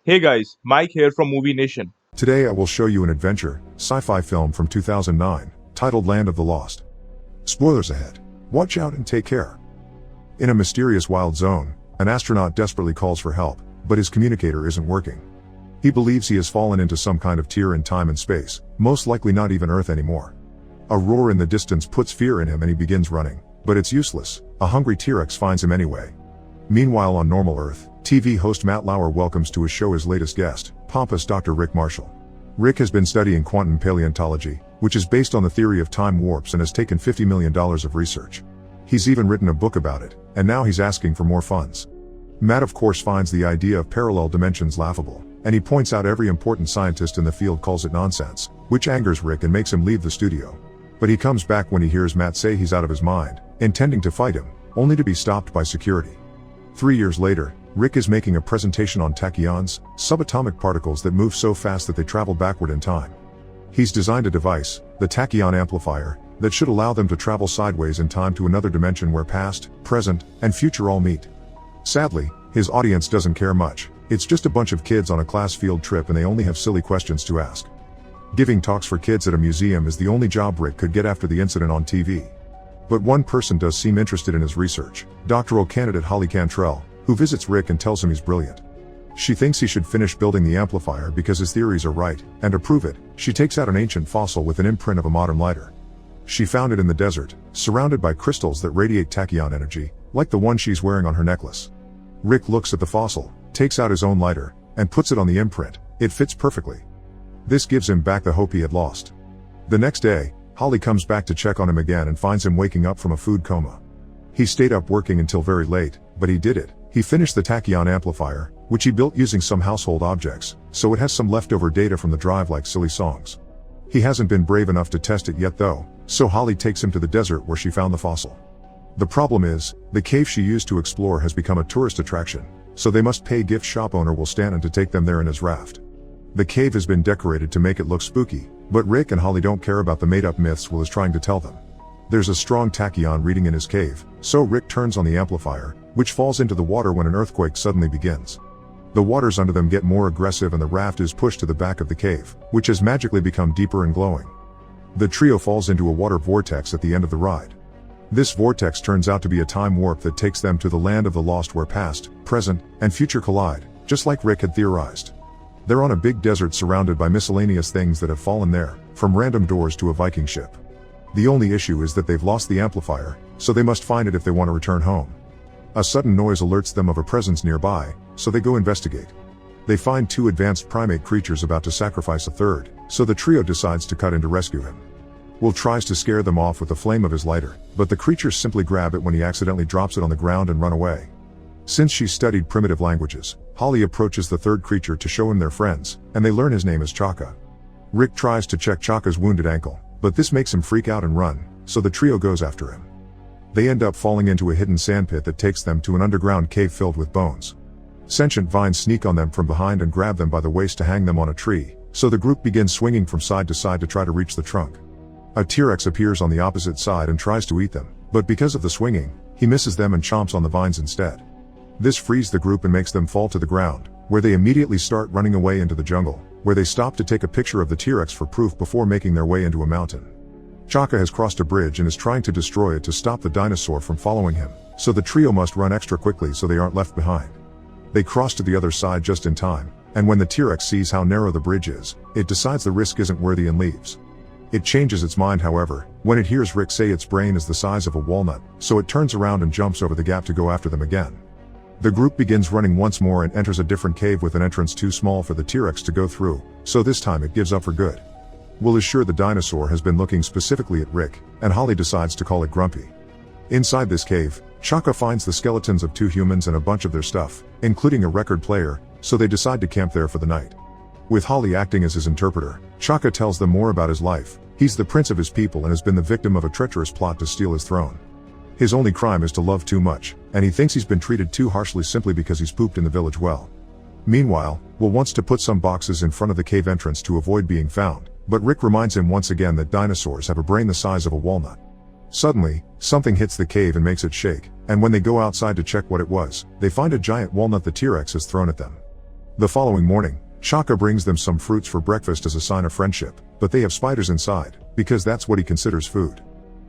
Hey guys, Mike here from Movie Nation. Today I will show you an adventure, sci-fi film from 2009, titled Land of the Lost. Spoilers ahead. Watch out and take care. In a mysterious wild zone, an astronaut desperately calls for help, but his communicator isn't working. He believes he has fallen into some kind of tear in time and space, most likely not even Earth anymore. A roar in the distance puts fear in him and he begins running, but it's useless. A hungry T-Rex finds him anyway. Meanwhile on normal Earth, TV host Matt Lauer welcomes to his show his latest guest, pompous Dr. Rick Marshall. Rick has been studying quantum paleontology, which is based on the theory of time warps and has taken $50 million of research. He's even written a book about it, and now he's asking for more funds. Matt of course finds the idea of parallel dimensions laughable, and he points out every important scientist in the field calls it nonsense, which angers Rick and makes him leave the studio. But he comes back when he hears Matt say he's out of his mind, intending to fight him, only to be stopped by security. 3 years later, Rick is making a presentation on tachyons, subatomic particles that move so fast that they travel backward in time. He's designed a device, the tachyon amplifier, that should allow them to travel sideways in time to another dimension where past, present, and future all meet. Sadly, his audience doesn't care much. It's just a bunch of kids on a class field trip and they only have silly questions to ask. Giving talks for kids at a museum is the only job Rick could get after the incident on TV. But one person does seem interested in his research, doctoral candidate Holly Cantrell, who visits Rick and tells him he's brilliant. She thinks he should finish building the amplifier because his theories are right, and to prove it, she takes out an ancient fossil with an imprint of a modern lighter. She found it in the desert, surrounded by crystals that radiate tachyon energy, like the one she's wearing on her necklace. Rick looks at the fossil, takes out his own lighter, and puts it on the imprint. It fits perfectly. This gives him back the hope he had lost. The next day, Holly comes back to check on him again and finds him waking up from a food coma. He stayed up working until very late, but he did it. He finished the tachyon amplifier, which he built using some household objects, so it has some leftover data from the drive like silly songs. He hasn't been brave enough to test it yet though, so Holly takes him to the desert where she found the fossil. The problem is, the cave she used to explore has become a tourist attraction, so they must pay gift shop owner Will Stanton to take them there in his raft. The cave has been decorated to make it look spooky, but Rick and Holly don't care about the made-up myths Will is trying to tell them. There's a strong tachyon reading in his cave, so Rick turns on the amplifier, which falls into the water when an earthquake suddenly begins. The waters under them get more aggressive and the raft is pushed to the back of the cave, which has magically become deeper and glowing. The trio falls into a water vortex at the end of the ride. This vortex turns out to be a time warp that takes them to the land of the lost where past, present, and future collide, just like Rick had theorized. They're on a big desert surrounded by miscellaneous things that have fallen there, from random doors to a Viking ship. The only issue is that they've lost the amplifier, so they must find it if they want to return home. A sudden noise alerts them of a presence nearby, so they go investigate. They find two advanced primate creatures about to sacrifice a third, so the trio decides to cut in to rescue him. Will tries to scare them off with the flame of his lighter, but the creatures simply grab it when he accidentally drops it on the ground and run away. Since she's studied primitive languages, Holly approaches the third creature to show him their friends, and they learn his name is Chaka. Rick tries to check Chaka's wounded ankle, but this makes him freak out and run, so the trio goes after him. They end up falling into a hidden sandpit that takes them to an underground cave filled with bones. Sentient vines sneak on them from behind and grab them by the waist to hang them on a tree, so the group begins swinging from side to side to try to reach the trunk. A T-Rex appears on the opposite side and tries to eat them, but because of the swinging, he misses them and chomps on the vines instead. This frees the group and makes them fall to the ground, where they immediately start running away into the jungle, where they stop to take a picture of the T-Rex for proof before making their way into a mountain. Chaka has crossed a bridge and is trying to destroy it to stop the dinosaur from following him, so the trio must run extra quickly so they aren't left behind. They cross to the other side just in time, and when the T-Rex sees how narrow the bridge is, it decides the risk isn't worthy and leaves. It changes its mind however, when it hears Rick say its brain is the size of a walnut, so it turns around and jumps over the gap to go after them again. The group begins running once more and enters a different cave with an entrance too small for the T-Rex to go through, so this time it gives up for good. Will is sure the dinosaur has been looking specifically at Rick, and Holly decides to call it Grumpy. Inside this cave, Chaka finds the skeletons of two humans and a bunch of their stuff, including a record player, so they decide to camp there for the night. With Holly acting as his interpreter, Chaka tells them more about his life. He's the prince of his people and has been the victim of a treacherous plot to steal his throne. His only crime is to love too much, and he thinks he's been treated too harshly simply because he's pooped in the village well. Meanwhile, Will wants to put some boxes in front of the cave entrance to avoid being found, but Rick reminds him once again that dinosaurs have a brain the size of a walnut. Suddenly, something hits the cave and makes it shake, and when they go outside to check what it was, they find a giant walnut the T-Rex has thrown at them. The following morning, Chaka brings them some fruits for breakfast as a sign of friendship, but they have spiders inside, because that's what he considers food.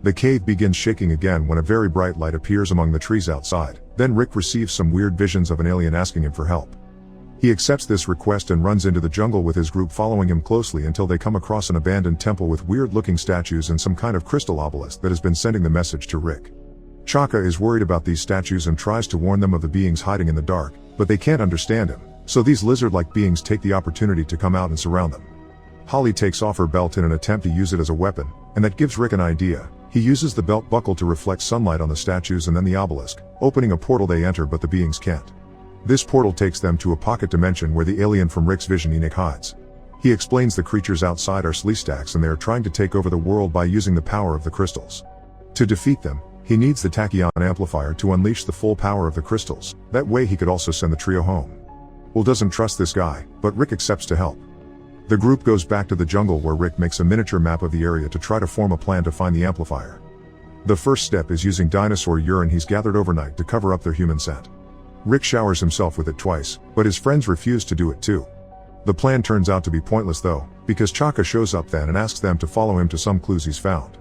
The cave begins shaking again when a very bright light appears among the trees outside. Then Rick receives some weird visions of an alien asking him for help. He accepts this request and runs into the jungle with his group following him closely until they come across an abandoned temple with weird-looking statues and some kind of crystal obelisk that has been sending the message to Rick. Chaka is worried about these statues and tries to warn them of the beings hiding in the dark, but they can't understand him, so these lizard-like beings take the opportunity to come out and surround them. Holly takes off her belt in an attempt to use it as a weapon, and that gives Rick an idea. He uses the belt buckle to reflect sunlight on the statues and then the obelisk, opening a portal. They enter, but the beings can't. This portal takes them to a pocket dimension where the alien from Rick's vision, Enoch, hides. He explains the creatures outside are Sleestaks and they are trying to take over the world by using the power of the crystals. To defeat them, he needs the tachyon amplifier to unleash the full power of the crystals. That way he could also send the trio home. Will doesn't trust this guy, but Rick accepts to help. The group goes back to the jungle where Rick makes a miniature map of the area to try to form a plan to find the amplifier. The first step is using dinosaur urine he's gathered overnight to cover up their human scent. Rick showers himself with it twice, but his friends refuse to do it too. The plan turns out to be pointless though, because Chaka shows up then and asks them to follow him to some clues he's found.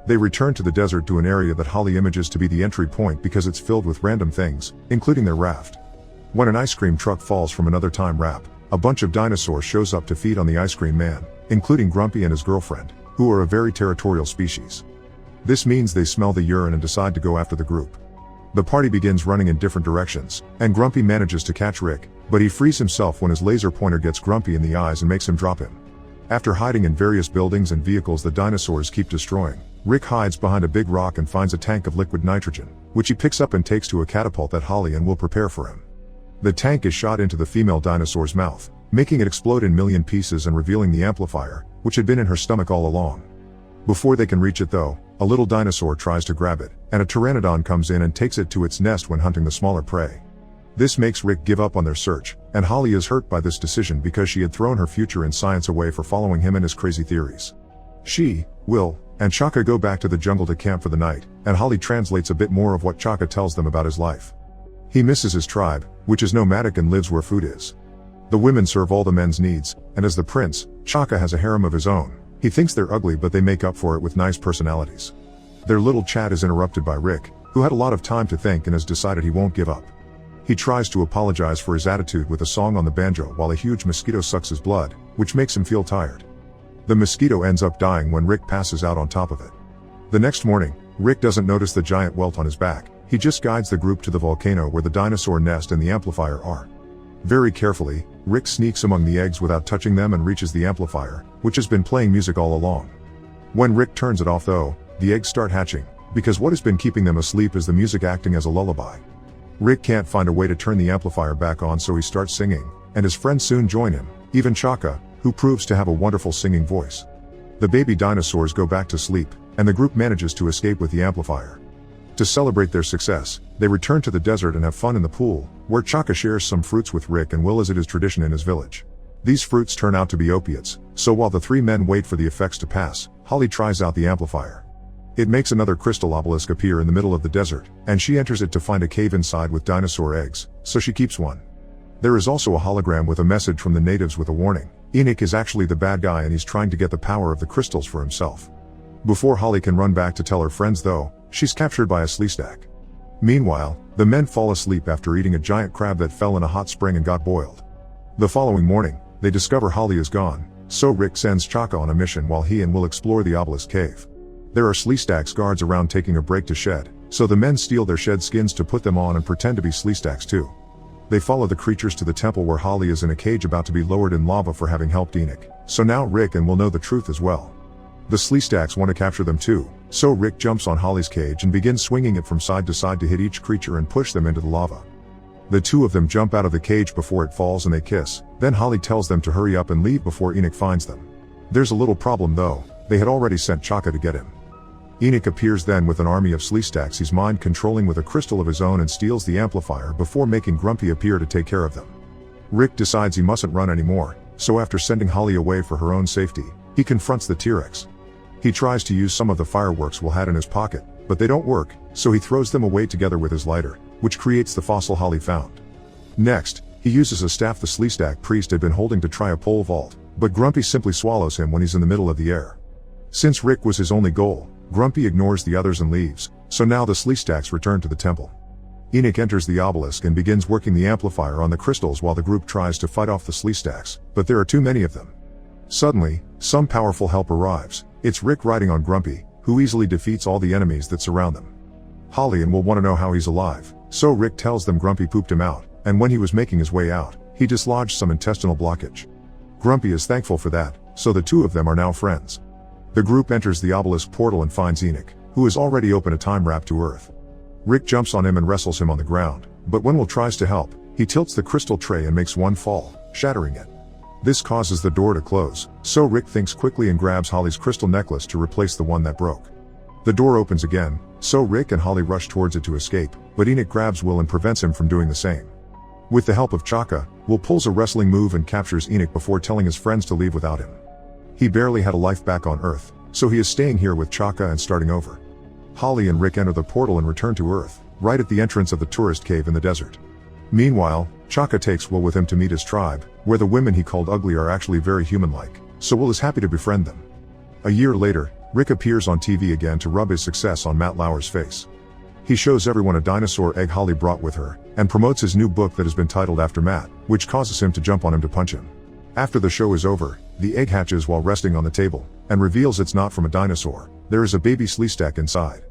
They return to the desert to an area that Holly images to be the entry point because it's filled with random things, including their raft. When an ice cream truck falls from another time wrap, a bunch of dinosaurs shows up to feed on the ice cream man, including Grumpy and his girlfriend, who are a very territorial species. This means they smell the urine and decide to go after the group. The party begins running in different directions, and Grumpy manages to catch Rick, but he frees himself when his laser pointer gets Grumpy in the eyes and makes him drop him. After hiding in various buildings and vehicles the dinosaurs keep destroying, Rick hides behind a big rock and finds a tank of liquid nitrogen, which he picks up and takes to a catapult that Holly and will prepare for him. The tank is shot into the female dinosaur's mouth, making it explode in a million pieces and revealing the amplifier, which had been in her stomach all along. Before they can reach it though, a little dinosaur tries to grab it, and a pteranodon comes in and takes it to its nest when hunting the smaller prey. This makes Rick give up on their search, and Holly is hurt by this decision because she had thrown her future in science away for following him and his crazy theories. She, Will, and Chaka go back to the jungle to camp for the night, and Holly translates a bit more of what Chaka tells them about his life. He misses his tribe, which is nomadic and lives where food is. The women serve all the men's needs, and as the prince, Chaka has a harem of his own. He thinks they're ugly but they make up for it with nice personalities. Their little chat is interrupted by Rick, who had a lot of time to think and has decided he won't give up. He tries to apologize for his attitude with a song on the banjo while a huge mosquito sucks his blood, which makes him feel tired. The mosquito ends up dying when Rick passes out on top of it. The next morning, Rick doesn't notice the giant welt on his back. He just guides the group to the volcano where the dinosaur nest and the amplifier are. Very carefully, Rick sneaks among the eggs without touching them and reaches the amplifier, which has been playing music all along. When Rick turns it off though, the eggs start hatching, because what has been keeping them asleep is the music acting as a lullaby. Rick can't find a way to turn the amplifier back on, so he starts singing, and his friends soon join him, even Chaka, who proves to have a wonderful singing voice. The baby dinosaurs go back to sleep, and the group manages to escape with the amplifier. To celebrate their success, they return to the desert and have fun in the pool, where Chaka shares some fruits with Rick and Will as it is tradition in his village. These fruits turn out to be opiates, so while the three men wait for the effects to pass, Holly tries out the amplifier. It makes another crystal obelisk appear in the middle of the desert, and she enters it to find a cave inside with dinosaur eggs, so she keeps one. There is also a hologram with a message from the natives with a warning. Enoch is actually the bad guy and he's trying to get the power of the crystals for himself. Before Holly can run back to tell her friends though, she's captured by a Sleestak. Meanwhile, the men fall asleep after eating a giant crab that fell in a hot spring and got boiled. The following morning, they discover Holly is gone, so Rick sends Chaka on a mission while he and Will explore the obelisk cave. There are Sleestaks guards around taking a break to shed, so the men steal their shed skins to put them on and pretend to be Sleestaks too. They follow the creatures to the temple where Holly is in a cage about to be lowered in lava for having helped Enoch, so now Rick and Will know the truth as well. The Sleestaks want to capture them too, so Rick jumps on Holly's cage and begins swinging it from side to side to hit each creature and push them into the lava. The two of them jump out of the cage before it falls and they kiss, then Holly tells them to hurry up and leave before Enoch finds them. There's a little problem though, they had already sent Chaka to get him. Enoch appears then with an army of Sleestaks he's mind controlling with a crystal of his own and steals the amplifier before making Grumpy appear to take care of them. Rick decides he mustn't run anymore, so after sending Holly away for her own safety, he confronts the T-Rex. He tries to use some of the fireworks Will had in his pocket, but they don't work, so he throws them away together with his lighter, which creates the fossil Holly found. Next, He uses a staff the Sleestak priest had been holding to try a pole vault, but Grumpy simply swallows him when he's in the middle of the air. Since Rick was his only goal, Grumpy ignores the others and leaves, so now the Sleestaks return to the temple. Enoch enters the obelisk and begins working the amplifier on the crystals while the group tries to fight off the Sleestaks, but there are too many of them. Suddenly, some powerful help arrives. It's Rick riding on Grumpy, who easily defeats all the enemies that surround them. Holly and Will want to know how he's alive, so Rick tells them Grumpy pooped him out, and when he was making his way out, he dislodged some intestinal blockage. Grumpy is thankful for that, so the two of them are now friends. The group enters the obelisk portal and finds Enoch, who has already opened a time warp to Earth. Rick jumps on him and wrestles him on the ground, but when Will tries to help, he tilts the crystal tray and makes one fall, shattering it. This causes the door to close, so Rick thinks quickly and grabs Holly's crystal necklace to replace the one that broke. The door opens again, so Rick and Holly rush towards it to escape, but Enoch grabs Will and prevents him from doing the same. With the help of Chaka, Will pulls a wrestling move and captures Enoch before telling his friends to leave without him. He barely had a life back on Earth, so he is staying here with Chaka and starting over. Holly and Rick enter the portal and return to Earth, right at the entrance of the tourist cave in the desert. Meanwhile, Chaka takes Will with him to meet his tribe, where the women he called ugly are actually very human-like, so Will is happy to befriend them. A year later, Rick appears on TV again to rub his success on Matt Lauer's face. He shows everyone a dinosaur egg Holly brought with her, and promotes his new book that has been titled after Matt, which causes him to jump on him to punch him. After the show is over, the egg hatches while resting on the table, and reveals it's not from a dinosaur. There is a baby Sleestak inside.